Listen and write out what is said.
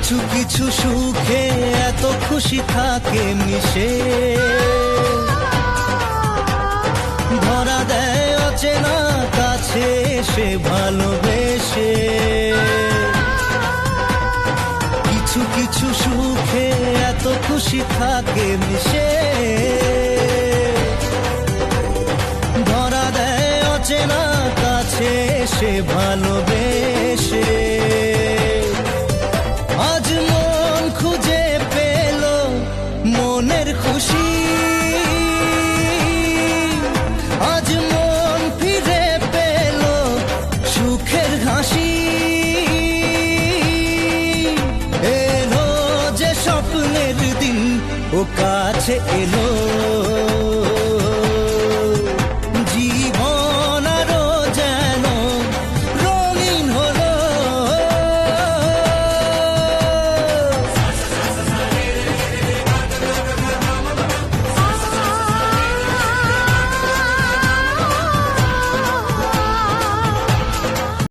কিছু কিছু সুখে এত খুশি থাকে মিশে, ধরা দেয় অচেনা কাছে এসে ভালোবেসে। কিছু কিছু সুখে এত খুশি থাকে মিশে, ধরা দেয় অচেনা কাছে এসে ভালোবেসে। আজ মন খুঁজে পেল মনের খুশি, আজ মন ফিরে পেল সুখের হাসি। এলো যে স্বপ্নের দিন ও কাছে এলো,